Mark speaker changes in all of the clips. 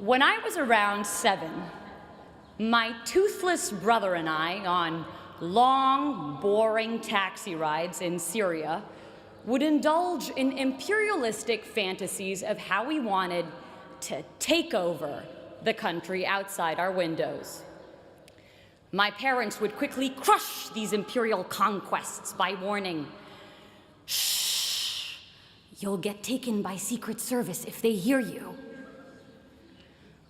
Speaker 1: When I was around 7, my toothless brother and I, on long, boring taxi rides in Syria, would indulge in imperialistic fantasies of how we wanted to take over the country outside our windows. My parents would quickly crush these imperial conquests by warning, "Shh, you'll get taken by Secret Service if they hear you."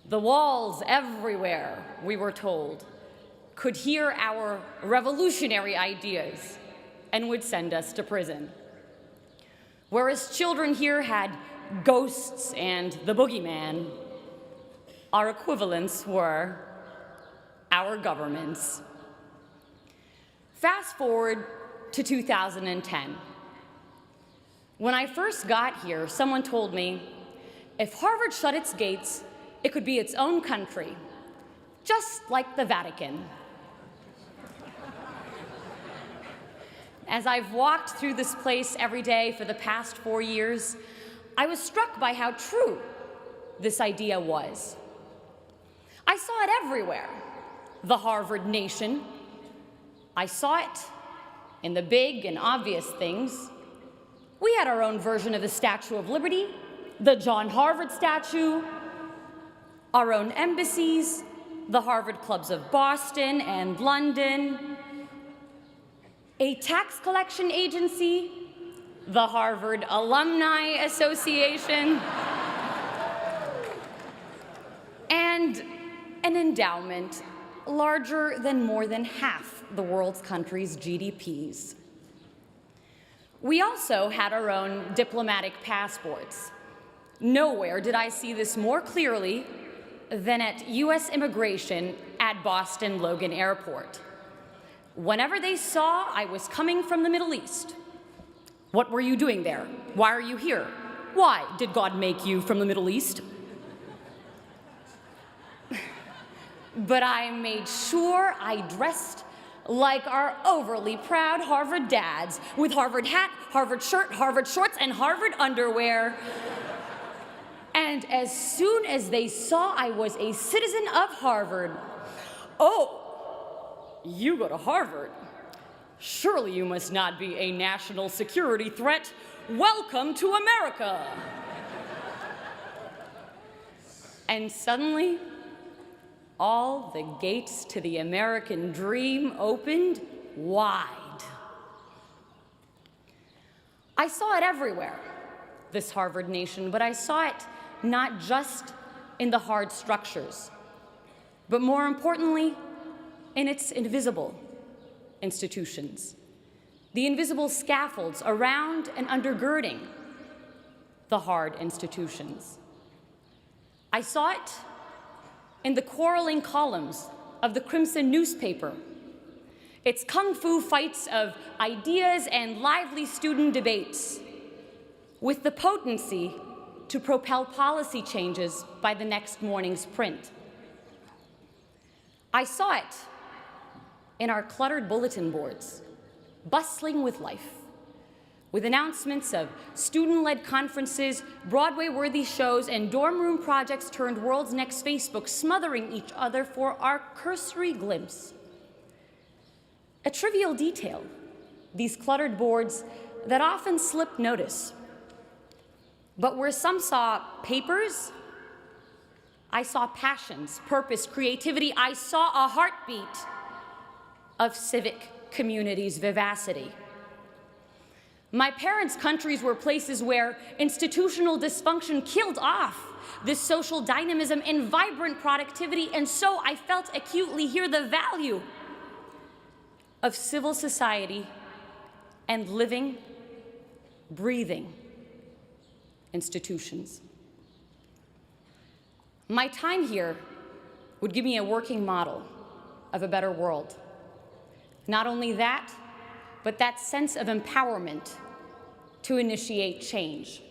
Speaker 1: The walls everywhere, we were told, could hear our revolutionary ideas and would send us to prison. Whereas children here had ghosts and the boogeyman, our equivalents were our governments. Fast forward to 2010. When I first got here, someone told me, if Harvard shut its gates, it could be its own country, just like the Vatican. As I've walked through this place every day for the past 4 years, I was struck by how true this idea was. I saw it everywhere. The Harvard Nation. I saw it in the big and obvious things. We had our own version of the Statue of Liberty, the John Harvard statue, our own embassies, the Harvard clubs of Boston and London, a tax collection agency, the Harvard Alumni Association, and an endowment larger than more than half the world's countries' GDPs. We also had our own diplomatic passports. Nowhere did I see this more clearly than at US Immigration at Boston Logan Airport. Whenever they saw I was coming from the Middle East, "What were you doing there? Why are you here? Why did God make you from the Middle East?" But I made sure I dressed like our overly proud Harvard dads, with Harvard hat, Harvard shirt, Harvard shorts, and Harvard underwear. And as soon as they saw I was a citizen of Harvard, "Oh, you go to Harvard? Surely you must not be a national security threat. Welcome to America." And suddenly, all the gates to the American dream opened wide. I saw it everywhere, this Harvard Nation, but I saw it not just in the hard structures, but more importantly, in its invisible institutions, the invisible scaffolds around and undergirding the hard institutions. I saw it in the quarreling columns of the Crimson newspaper, its kung fu fights of ideas and lively student debates, with the potency to propel policy changes by the next morning's print. I saw it in our cluttered bulletin boards, bustling with life, with announcements of student-led conferences, Broadway-worthy shows, and dorm room projects turned world's next Facebook, smothering each other for our cursory glimpse. A trivial detail, these cluttered boards that often slipped notice. But where some saw papers, I saw passions, purpose, creativity. I saw a heartbeat of civic community's vivacity. My parents' countries were places where institutional dysfunction killed off this social dynamism and vibrant productivity, and so I felt acutely here the value of civil society and living, breathing institutions. My time here would give me a working model of a better world. Not only that, but that sense of empowerment to initiate change.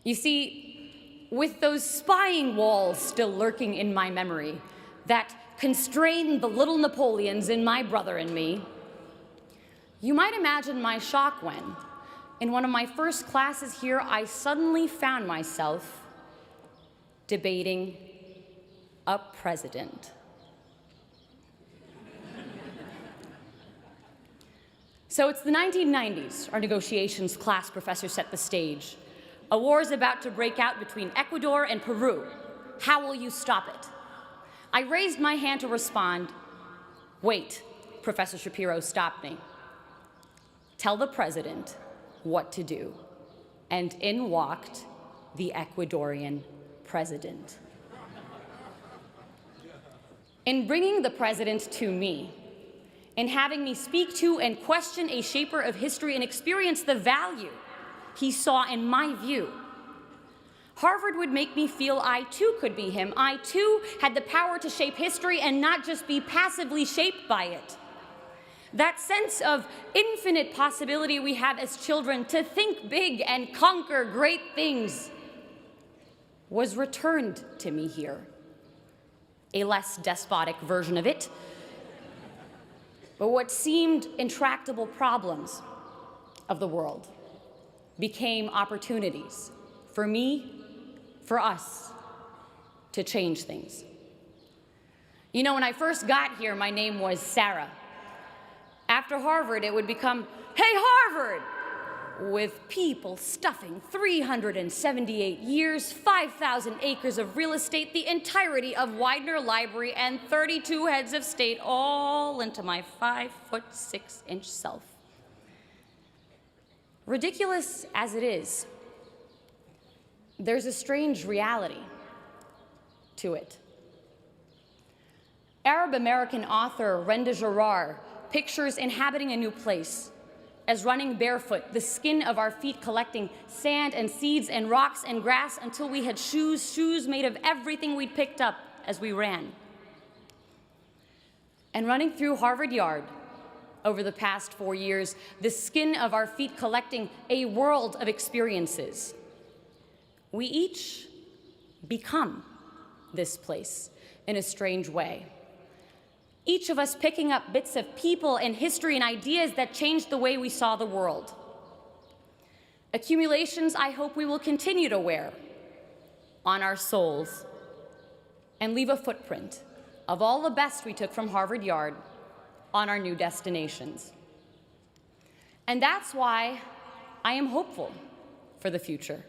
Speaker 1: You see, with those spying walls still lurking in my memory that constrained the little Napoleons in my brother and me, you might imagine my shock when, in one of my first classes here, I suddenly found myself debating a president. So it's the 1990s. Our negotiations class professor set the stage. A war is about to break out between Ecuador and Peru. How will you stop it? I raised my hand to respond. Wait, Professor Shapiro stopped me. Tell the president what to do. And in walked the Ecuadorian president. In bringing the president to me, in having me speak to and question a shaper of history and experience the value he saw in my view, Harvard would make me feel I too could be him. I too had the power to shape history and not just be passively shaped by it. That sense of infinite possibility we have as children to think big and conquer great things was returned to me here. A less despotic version of it. But what seemed intractable problems of the world became opportunities for me, for us, to change things. You know, when I first got here, my name was Sarah. After Harvard, it would become, hey, Harvard! With people stuffing 378 years, 5,000 acres of real estate, the entirety of Widener Library, and 32 heads of state all into my 5'6" self. Ridiculous as it is, there's a strange reality to it. Arab-American author Renda Jarrar pictures inhabiting a new place as running barefoot, the skin of our feet collecting sand and seeds and rocks and grass until we had shoes made of everything we'd picked up as we ran. And running through Harvard Yard over the past 4 years, the skin of our feet collecting a world of experiences. We each become this place in a strange way. Each of us picking up bits of people and history and ideas that changed the way we saw the world. Accumulations I hope we will continue to wear on our souls and leave a footprint of all the best we took from Harvard Yard on our new destinations. And that's why I am hopeful for the future.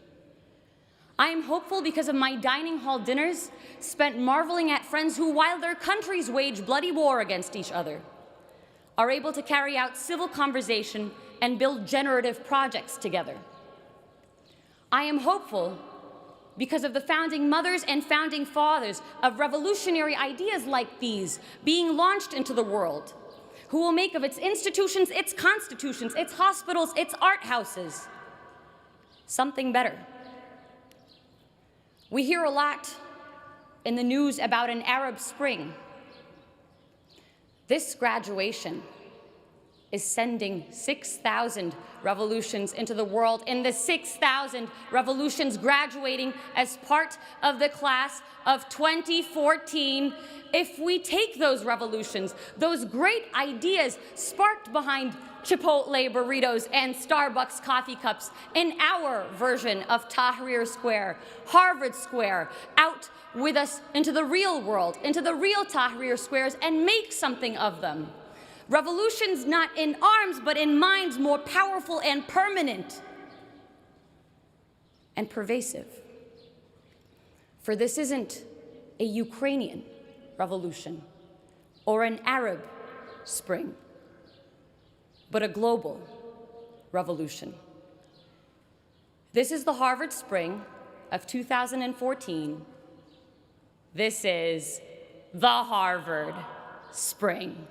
Speaker 1: I am hopeful because of my dining hall dinners spent marveling at friends who, while their countries wage bloody war against each other, are able to carry out civil conversation and build generative projects together. I am hopeful because of the founding mothers and founding fathers of revolutionary ideas like these being launched into the world, who will make of its institutions, its constitutions, its hospitals, its art houses, something better. We hear a lot in the news about an Arab Spring. This graduation is sending 6,000 revolutions into the world, and the 6,000 revolutions graduating as part of the class of 2014. If we take those revolutions, those great ideas sparked behind Chipotle burritos and Starbucks coffee cups in our version of Tahrir Square, Harvard Square, out with us into the real world, into the real Tahrir Squares, and make something of them. Revolutions not in arms, but in minds, more powerful and permanent and pervasive. For this isn't a Ukrainian revolution or an Arab Spring, but a global revolution. This is the Harvard Spring of 2014. This is the Harvard Spring.